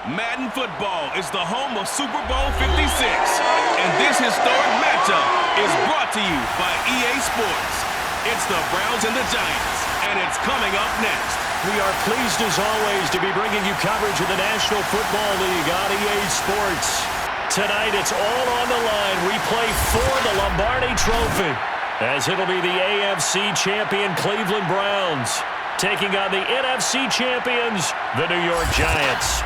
Madden Football is the home of Super Bowl 56, and this historic matchup is brought to you by EA Sports. It's the Browns and the Giants, and it's coming up next. We are pleased, as always, to be bringing you coverage of the National Football League on EA Sports. Tonight, it's all on the line. We play for the Lombardi Trophy, as it'll be the AFC champion Cleveland Browns taking on the NFC champions, the New York Giants.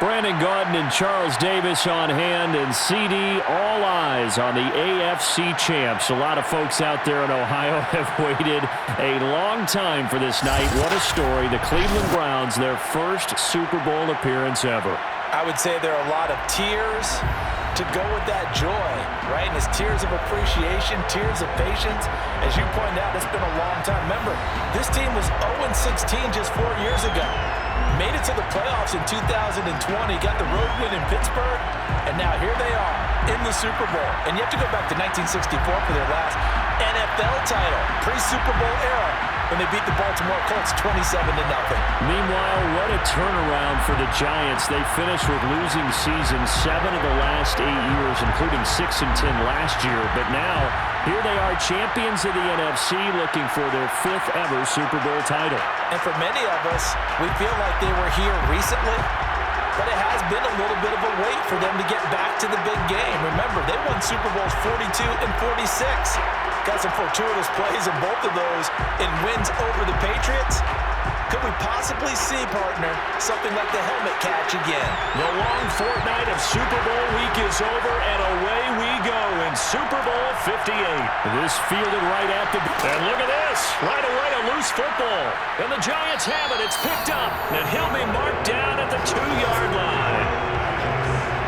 Brandon Gaudin and Charles Davis on hand, and CD, all eyes on the AFC champs. A lot of folks out there in Ohio have waited a long time for this night. What a story. The Cleveland Browns, their first Super Bowl appearance ever. I would say there are a lot of tears to go with that joy, right? And it's tears of appreciation, tears of patience. As you pointed out, it's been a long time. Remember, this team was 0-16 just 4 years ago. Made it to the playoffs in 2020, got the road win in Pittsburgh, and now here they are in the Super Bowl. And you have to go back to 1964 for their last NFL title, pre-Super Bowl era, when they beat the Baltimore Colts 27-0. Meanwhile, what a turnaround for the Giants. They finished with losing seasons 7 of the last 8 years, including 6-10 last year. But now, here they are, champions of the NFC, looking for their 5th ever Super Bowl title. And for many of us, we feel like they were here recently, but it has been a little bit of a wait for them to get back to the big game. Remember, they won Super Bowls 42 and 46. Got some fortuitous plays in both of those in wins over the Patriots. Could we possibly see, partner, something like the helmet catch again? The long fortnight of Super Bowl week is over, and away we go in Super Bowl 58. This fielded right at the... And look at this! Right away, a loose football. And the Giants have it. It's picked up. And he'll be marked down at the 2-yard line.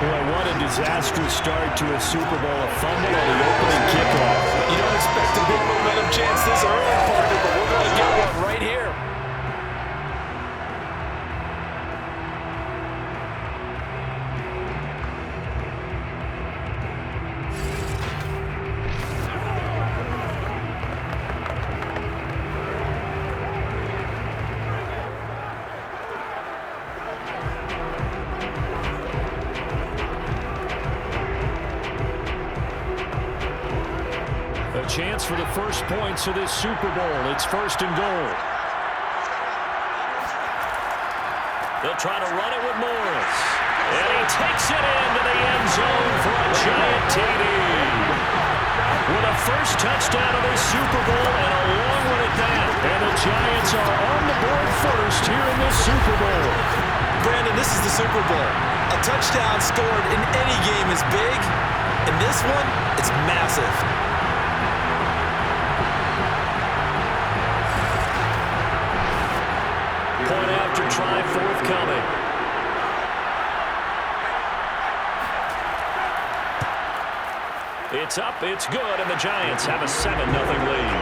Boy, what a disastrous start to a Super Bowl. A fumble on the opening kickoff. You don't expect a big momentum chance this early, partner, but we're going to get one right here. Chance for the first points of this Super Bowl. It's 1st and goal. They'll try to run it with Morris. And he takes it into the end zone for a giant TD. With a first touchdown of this Super Bowl and a long one at that. And the Giants are on the board first here in this Super Bowl. Brandon, this is the Super Bowl. A touchdown scored in any game is big. In this one, it's massive. Point after try forthcoming. It's up, it's good, and the Giants have a 7-0 lead.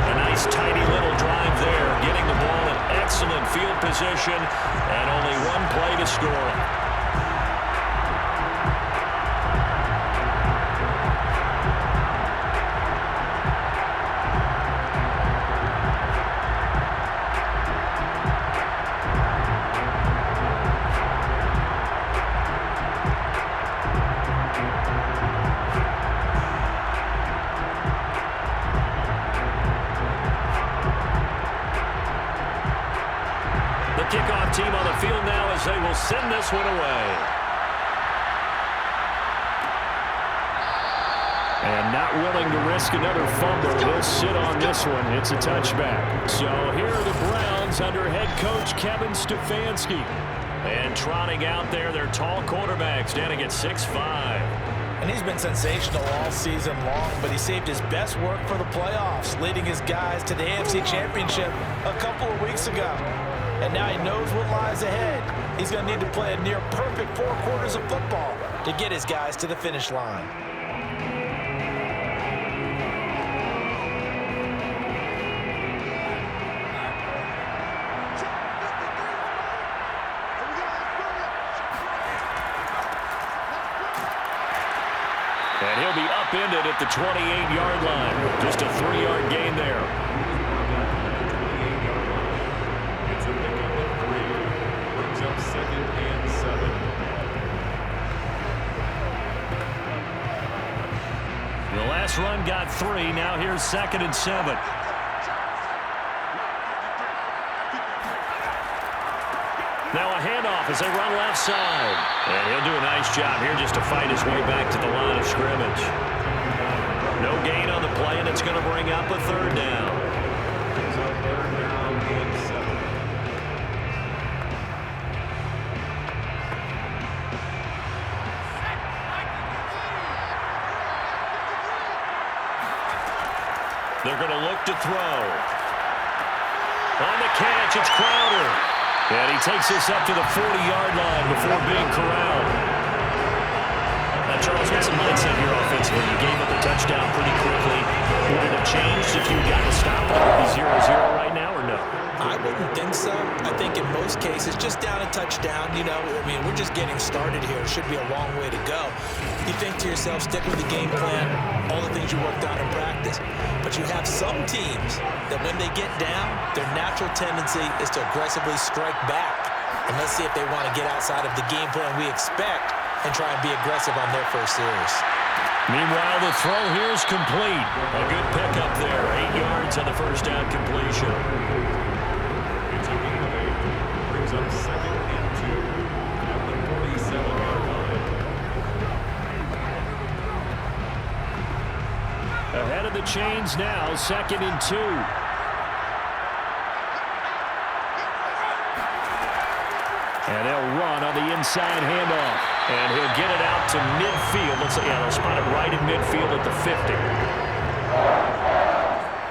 A nice tidy little drive there, getting the ball in excellent field position, and only one play to score. Kickoff team on the field now as they will send this one away. And not willing to risk another fumble. He'll sit on this one. It's a touchback. So here are the Browns under head coach Kevin Stefanski. And trotting out there, their tall quarterback standing at 6'5". And he's been sensational all season long, but he saved his best work for the playoffs, leading his guys to the AFC Championship a couple of weeks ago. And now he knows what lies ahead. He's going to need to play a near-perfect 4 quarters of football to get his guys to the finish line. And he'll be upended at the 28-yard line. Just a 3-yard gain there. run, got 3. Now here's 2nd and 7. Now a handoff as they run left side. And he'll do a nice job here just to fight his way back to the line of scrimmage. No gain on the play, and it's going to bring up a 3rd down. They're going to look to throw. On the catch, it's Crowder. And he takes this up to the 40-yard line before being corralled. Charles, what's the mindset here offensively? You gave up a touchdown pretty quickly. Would it have changed if you got to stop it? Would it be 0-0 right now or no? I wouldn't think so. I think in most cases, just down a touchdown, you know, I mean, we're just getting started here. It should be a long way to go. You think to yourself, stick with the game plan, all the things you worked on in practice. But you have some teams that when they get down, their natural tendency is to aggressively strike back. And let's see if they want to get outside of the game plan we expect and try and be aggressive on their first series. Meanwhile, the throw here is complete. A good pickup there. 8 yards on the first down completion. It's a gain of 8. Brings up 2nd and 2 at the 47-yard line. Ahead of the chains now, 2nd and 2. And they'll run on the inside handoff. And he'll get it out to midfield. Looks like, they'll spot it right in midfield at the 50.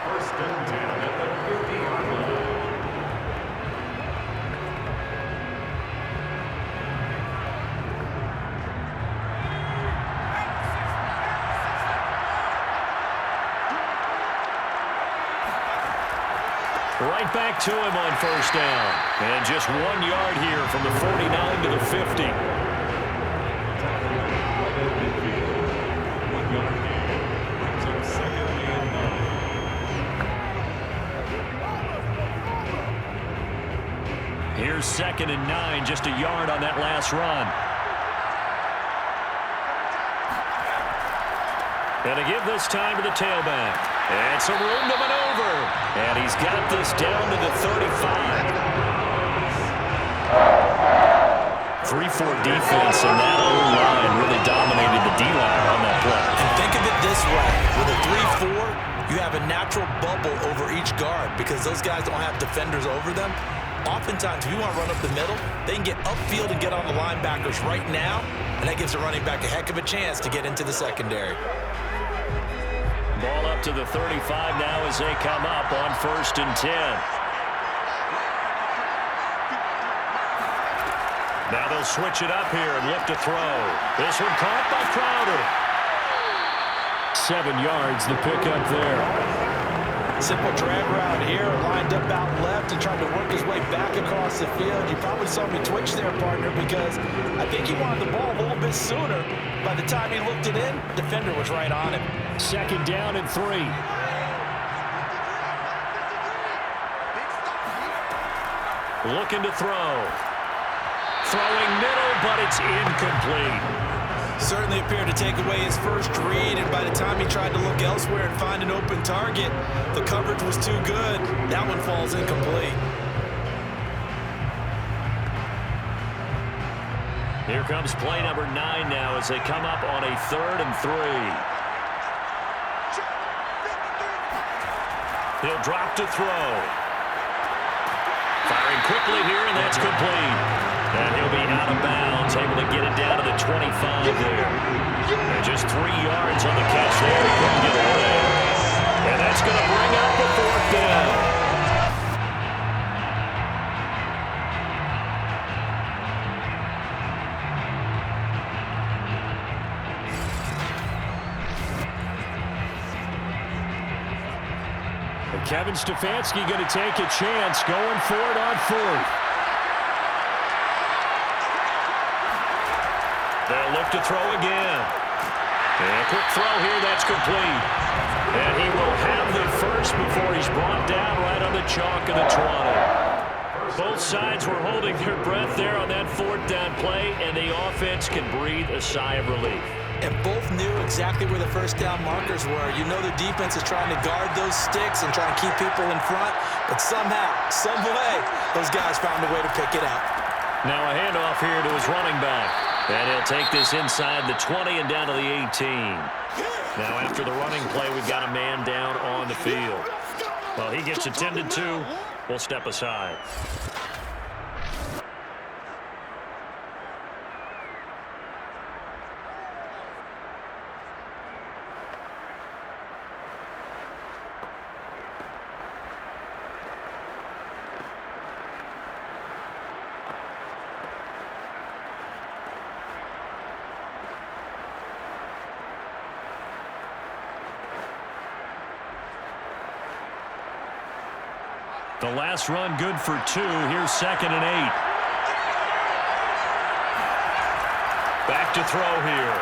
First and 10 at the 50-yard line. Right back to him on first down. And just 1 yard here from the 49 to the 50. Here's 2nd and 9, just a yard on that last run. And to give this time to the tailback. And some room to maneuver. And he's got this down to the 35. 3-4 defense, and that O-line really dominated the D-line on that play. And think of it this way. With a 3-4, you have a natural bubble over each guard because those guys don't have defenders over them. Oftentimes, if you want to run up the middle, they can get upfield and get on the linebackers right now, and that gives the running back a heck of a chance to get into the secondary. Ball up to the 35 now as they come up on 1st and 10. Now they'll switch it up here and look to throw. This one caught by Crowder. 7 yards, the pickup there. Simple drag route here, lined up out left and tried to work his way back across the field. You probably saw me twitch there, partner, because I think he wanted the ball a little bit sooner. By the time he looked it in, defender was right on him. 2nd down and 3. Looking to throw. Throwing middle, but it's incomplete. Certainly appeared to take away his first read, and by the time he tried to look elsewhere and find an open target, the coverage was too good. That one falls incomplete. Here comes play number 9 now as they come up on a 3rd and 3. He'll drop to throw. Firing quickly here, and that's complete. And he'll be out of bounds, able to get it down to the 25 there. And just 3 yards on the catch there. He couldn't get away. And that's going to bring up the 4th down. And Kevin Stefanski going to take a chance going for it on 4th. They'll look to throw again. And a quick throw here, that's complete. And he will have the first before he's brought down right on the chalk of the 20. Both sides were holding their breath there on that 4th down play, and the offense can breathe a sigh of relief. and both knew exactly where the first down markers were. You know the defense is trying to guard those sticks and try and keep people in front, but somehow, some way, those guys found a way to pick it out. Now a handoff here to his running back. And he'll take this inside the 20 and down to the 18. Now after the running play, we've got a man down on the field. Well, he gets attended to. We'll step aside. The last run good for 2. Here's 2nd and 8. Back to throw here.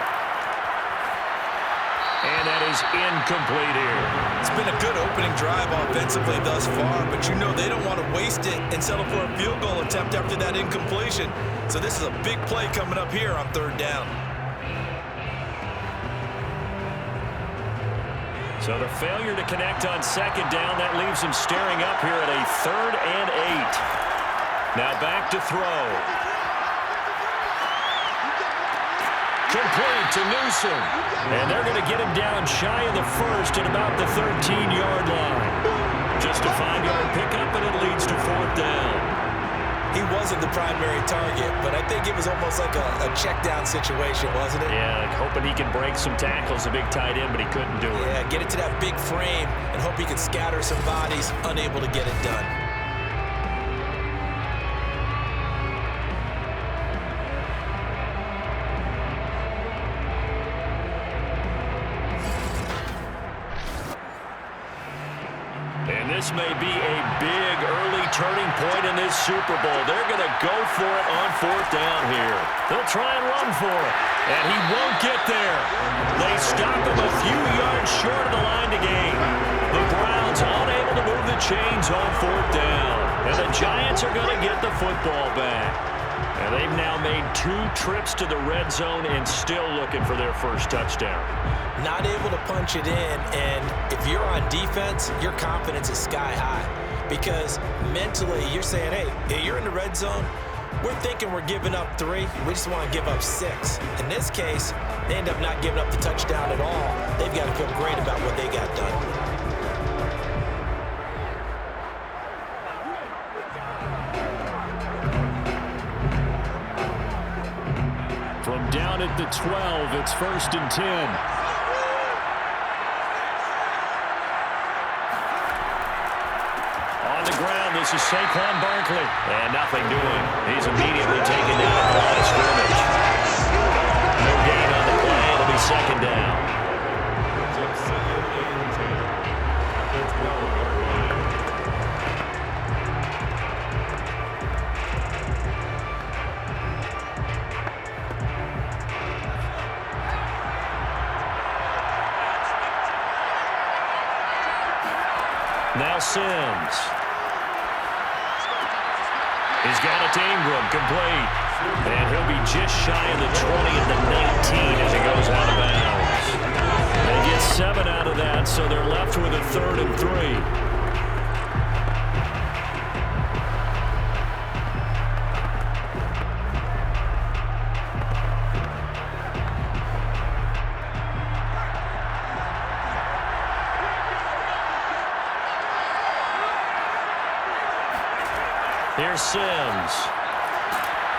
And that is incomplete here. It's been a good opening drive offensively thus far, but you know they don't want to waste it and settle for a field goal attempt after that incompletion. So this is a big play coming up here on 3rd down. So the failure to connect on 2nd down, that leaves him staring up here at a 3rd and 8. Now back to throw. Complete to Newsom. And they're going to get him down shy of the 1st at about the 13-yard line. Just a 5-yard pickup, and it leads to 4th down. He wasn't the primary target, but I think it was almost like a check-down situation, wasn't it? Yeah, hoping he can break some tackles, a big tight end, but he couldn't do it. Yeah, get it to that big frame and hope he can scatter some bodies, unable to get it done. This may be a big early turning point in this Super Bowl. They're going to go for it on 4th down here. They'll try and run for it, and he won't get there. They stop him a few yards short of the line to gain. The Browns unable to move the chains on 4th down, and the Giants are going to get the football back. And they've now made 2 trips to the red zone and still looking for their first touchdown. Not able to punch it in, and if you're on defense, your confidence is sky high. Because mentally, you're saying, hey, you're in the red zone. We're thinking we're giving up 3. We just want to give up 6. In this case, they end up not giving up the touchdown at all. They've got to feel great about what they got done. From down at the 12, it's 1st and 10. This is Saquon Barkley. And nothing doing. He's immediately taken down at the line of scrimmage. No gain on the play. It'll be 2nd down. Now Sims. He's got it to Ingram, complete. And he'll be just shy of the 20 at the 19 as he goes out of bounds. They get 7 out of that, so they're left with a 3rd and 3. Here's Sims.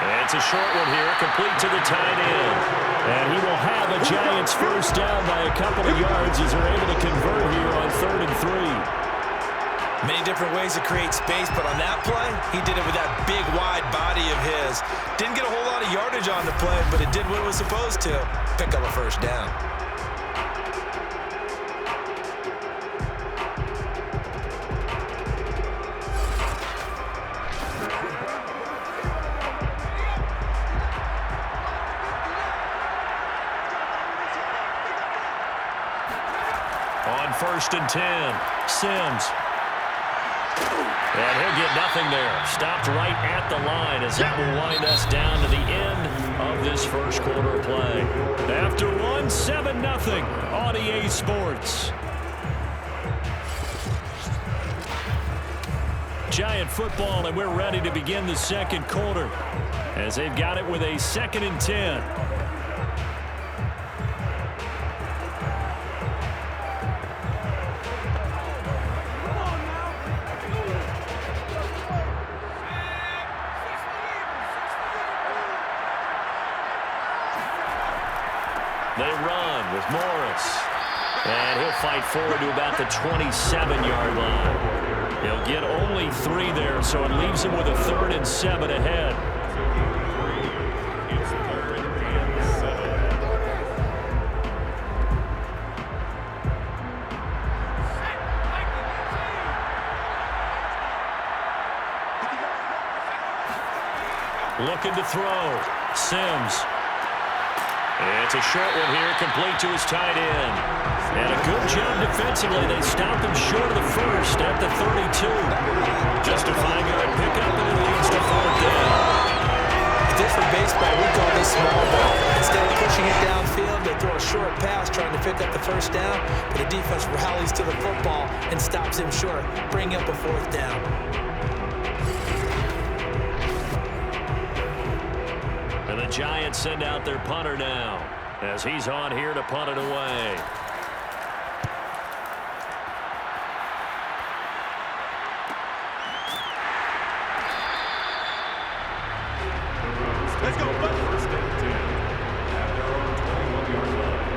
And it's a short one here, complete to the tight end. And he will have a Giants first down by a couple of yards as they're able to convert here on 3rd and 3. Many different ways to create space, but on that play, he did it with that big, wide body of his. Didn't get a whole lot of yardage on the play, but it did what it was supposed to. Pick up a first down. On 1st and 10, Sims. And he'll get nothing there. Stopped right at the line as that will wind us down to the end of this first quarter of play. After one, 7-0 on EA Sports. Giant football, and we're ready to begin the second quarter as they've got it with a 2nd and 10. They run with Morris. And he'll fight forward to about the 27-yard line. He'll get only 3 there, so it leaves him with a 3rd and 7 ahead. It's 3rd and 7. Looking to throw. Sims. It's a short one here, complete to his tight end. And a good job defensively. They stopped him short of the first at the 32. Justifying a pickup, and it leads to 4th down. Different baseball, we call this small ball. Instead of pushing it downfield, they throw a short pass trying to pick up the 1st down, but the defense rallies to the football and stops him short, bringing up a 4th down. And the Giants send out their punter now as he's on here to punt it away. Let's go, buddy. 1st and 10. At their own 21-yard line.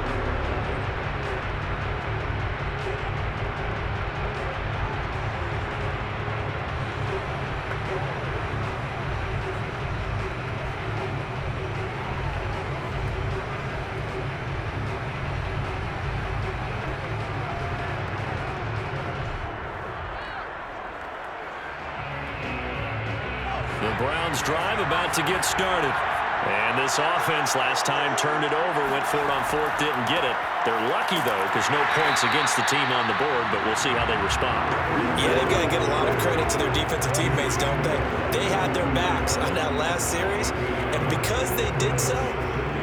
The Browns drive about to get started. And this offense last time turned it over, went for it on 4th, didn't get it. They're lucky, though, because no points against the team on the board, but we'll see how they respond. Yeah, they've got to give a lot of credit to their defensive teammates, don't they? They had their backs on that last series, and because they did so,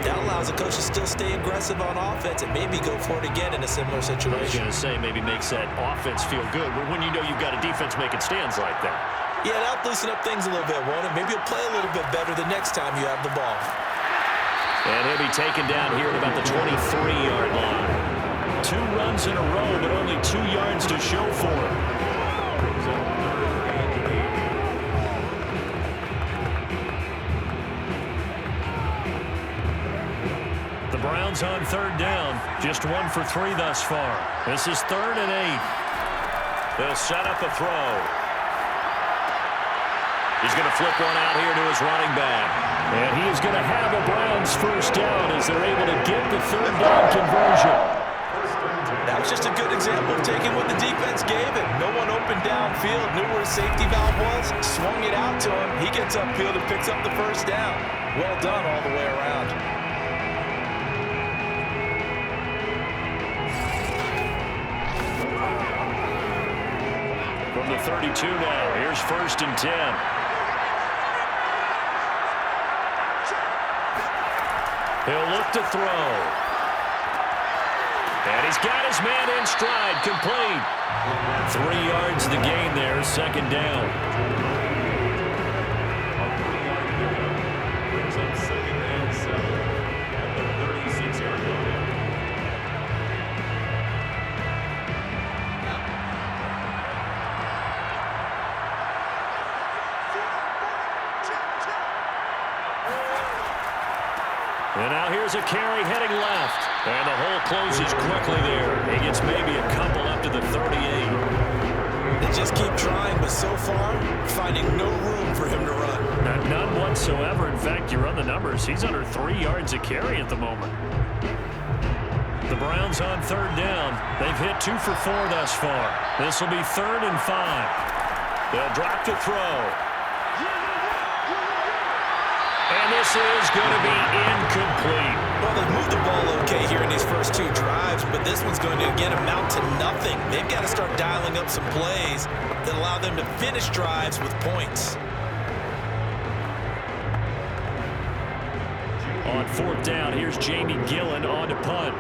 that allows the coach to still stay aggressive on offense and maybe go for it again in a similar situation. I was going to say, maybe makes that offense feel good, but when you know you've got a defense making stands like that. Yeah, that'll loosen up things a little bit, won't it? Maybe you'll play a little bit better the next time you have the ball. And he'll be taken down here at about the 23-yard line. 2 runs in a row, but only 2 yards to show for it. The Browns on 3rd down. Just 1 for 3 thus far. This is 3rd and 8. They'll set up a throw. He's going to flip one out here to his running back. And he is going to have a Browns 1st down as they're able to get the 3rd down conversion. That was just a good example of taking what the defense gave it. No one open downfield, knew where his safety valve was, swung it out to him. He gets upfield and picks up the 1st down. Well done all the way around. From the 32 now, here's 1st and 10. He'll look to throw. And he's got his man in stride, complete. 3 yards the gain there, 2nd down. Brings up 2nd and 7 at the 36-yard line. And now here's a carry heading left. And the hole closes quickly there. He gets maybe a couple up to the 38. They just keep trying, but so far, finding no room for him to run. None whatsoever. In fact, you run the numbers. He's under 3 yards a carry at the moment. The Browns on 3rd down. They've hit 2 for 4 thus far. This will be 3rd and 5. They'll drop to throw. And this is going to be incomplete. Well, they've moved the ball okay here in these first two drives, but this one's going to, again, amount to nothing. They've got to start dialing up some plays that allow them to finish drives with points. On fourth down, here's Jamie Gillen on to punt.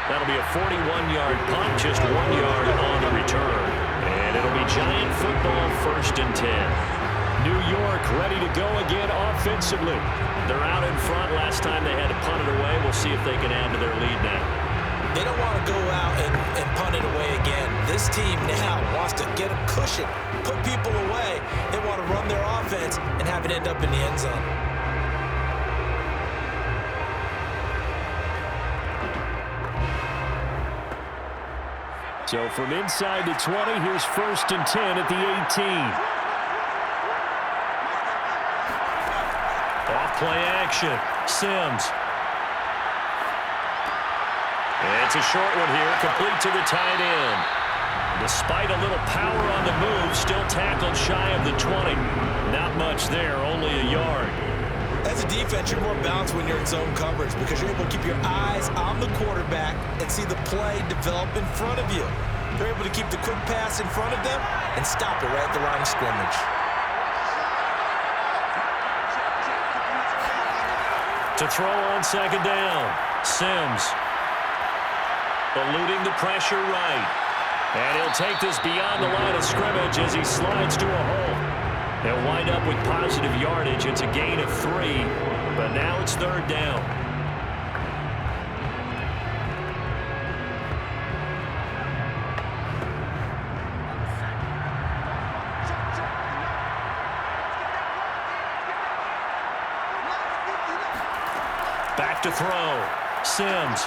That'll be a 41-yard punt, just 1 yard on the return. And it'll be Giant football, 1st and 10. New York ready to go again offensively. They're out in front. Last time they had to punt it away. We'll see if they can add to their lead now. They don't want to go out and punt it away again. This team now wants to get a cushion, put people away. They want to run their offense and have it end up in the end zone. So from inside the 20, here's 1st and 10 at the 18. Off play action. Sims. It's a short one here, complete to the tight end. Despite a little power on the move, still tackled shy of the 20. Not much there, only a yard. As a defense, you're more balanced when you're in zone coverage because you're able to keep your eyes on the quarterback and see the play develop in front of you. They're able to keep the quick pass in front of them and stop it right at the line of scrimmage. To throw on 2nd down, Sims. Eluding the pressure right. And he'll take this beyond the line of scrimmage as he slides to a hole. They'll wind up with positive yardage. It's a gain of 3, but now it's 3rd down. Back to throw. Sims.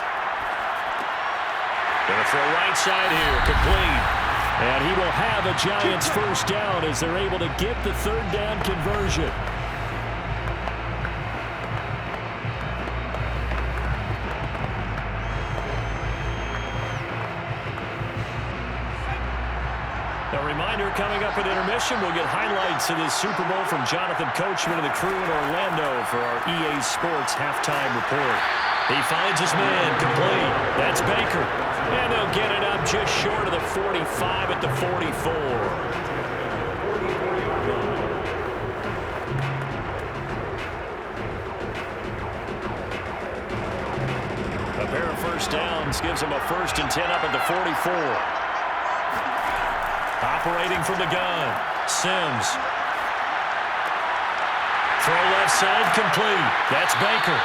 Going to throw right side here, complete. And he will have a Giants 1st down as they're able to get the 3rd down conversion. A reminder, coming up at intermission, we'll get highlights of this Super Bowl from Jonathan Coachman and the crew in Orlando for our EA Sports halftime report. He finds his man, complete. That's Baker. And they'll get it up just short of the 45 at the 44. A pair of 1st downs gives him a 1st and 10 up at the 44. Operating from the gun, Sims. Throw left side, complete. That's Baker.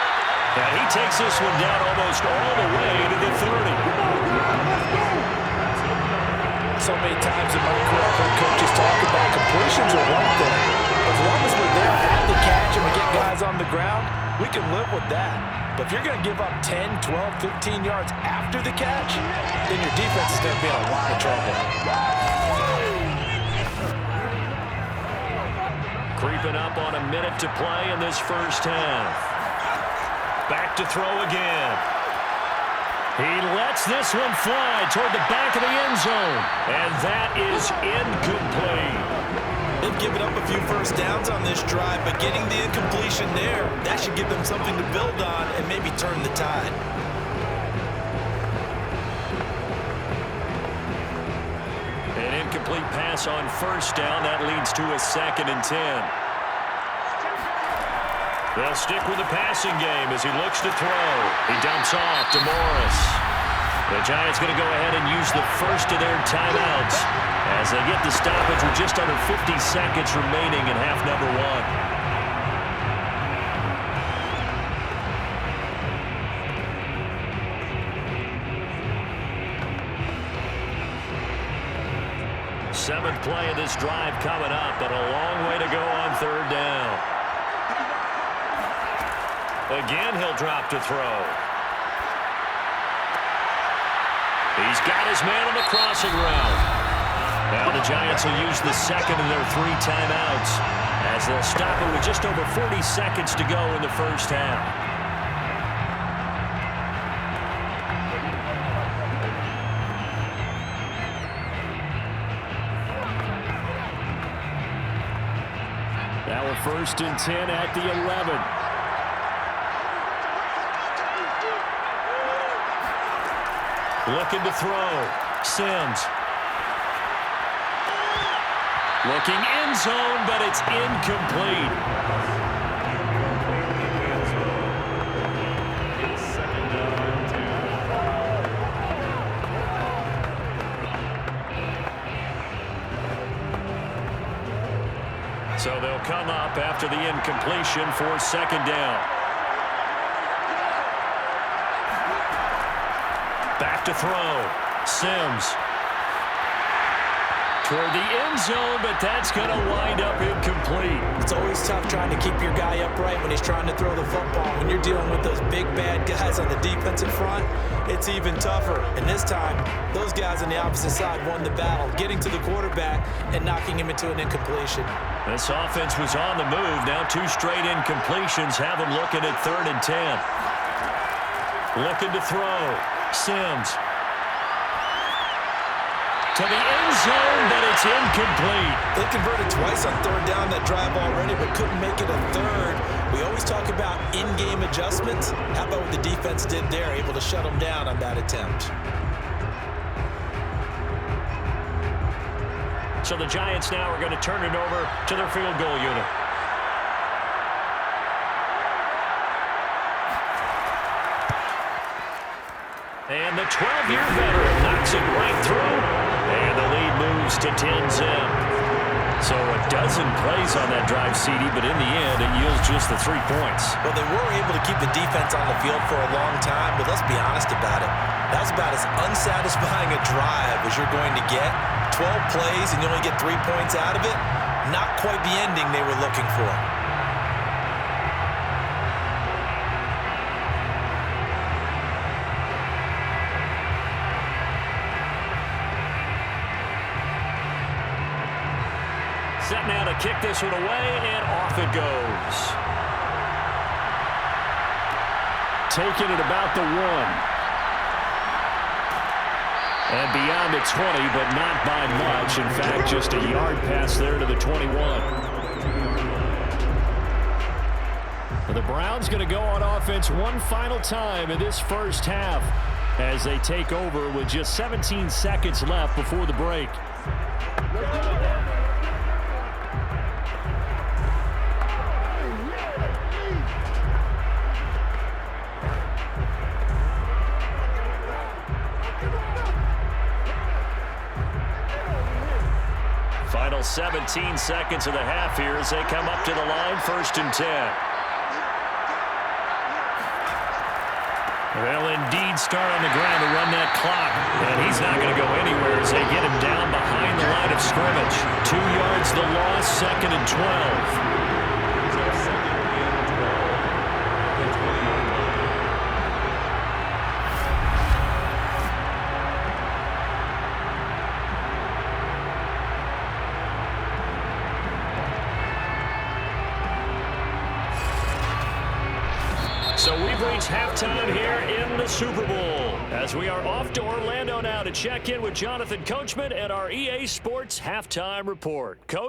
And he takes this one down almost all the way to the 30. So many times in my career, I've heard coaches talk about completions are one thing. As long as we're there at the catch and we get guys on the ground, we can live with that. But if you're going to give up 10, 12, 15 yards after the catch, then your defense is going to be in a lot of trouble. Creeping up on a minute to play in this 1st half. Back to throw again. He lets this one fly toward the back of the end zone. And that is incomplete. They've given up a few 1st downs on this drive, but getting the incompletion there, that should give them something to build on and maybe turn the tide. An incomplete pass on 1st down. That leads to a 2nd and 10. They'll stick with the passing game as he looks to throw. He dumps off to Morris. The Giants going to go ahead and use the 1st of their timeouts as they get the stoppage with just under 50 seconds remaining in half number 1. 7th play of this drive coming up, but a long way to go on 3rd down. Again, he'll drop to throw. He's got his man on the crossing route. Now the Giants will use the 2nd of their 3 timeouts as they'll stop it with just over 40 seconds to go in the 1st half. first and 10 at the 11. Looking to throw. Sims. Looking end zone, but it's incomplete. So they'll come up after the incompletion for second down. Back to throw. Sims. Toward the end zone, but that's going to wind up incomplete. It's always tough trying to keep your guy upright when he's trying to throw the football. When you're dealing with those big, bad guys on the defensive front, it's even tougher. And this time, those guys on the opposite side won the battle, getting to the quarterback and knocking him into an incompletion. This offense was on the move. Now 2 straight incompletions have them looking at 3rd and 10. Looking to throw. Sims. To the end zone, but it's incomplete. They converted twice on 3rd down that drive already, but couldn't make it a 3rd. We always talk about in-game adjustments. How about what the defense did there, able to shut them down on that attempt? So the Giants now are going to turn it over to their field goal unit. And the 12-year veteran knocks it right through. And the lead moves to 10-zip. So a dozen plays on that drive, CD, but in the end, it yields just the 3 points. Well, they were able to keep the defense on the field for a long time, but let's be honest about it. That was about as unsatisfying a drive as you're going to get. 12 plays and you only get 3 points out of it. Not quite the ending they were looking for. Set now to kick this one away, and off it goes. Taking it about the 1. And beyond the 20, but not by much. In fact, just a yard pass there to the 21. The Browns going to go on offense one final time in this first half as they take over with just 17 seconds left before the break. Final 17 seconds of the half here as they come up to the line, 1st and 10. They'll indeed start on the ground to run that clock. And he's not going to go anywhere as they get him down behind the line of scrimmage. 2 yards the loss, 2nd and 12. So we've reached halftime here in the Super Bowl as we are off to Orlando now to check in with Jonathan Coachman and our EA Sports Halftime Report. Coach.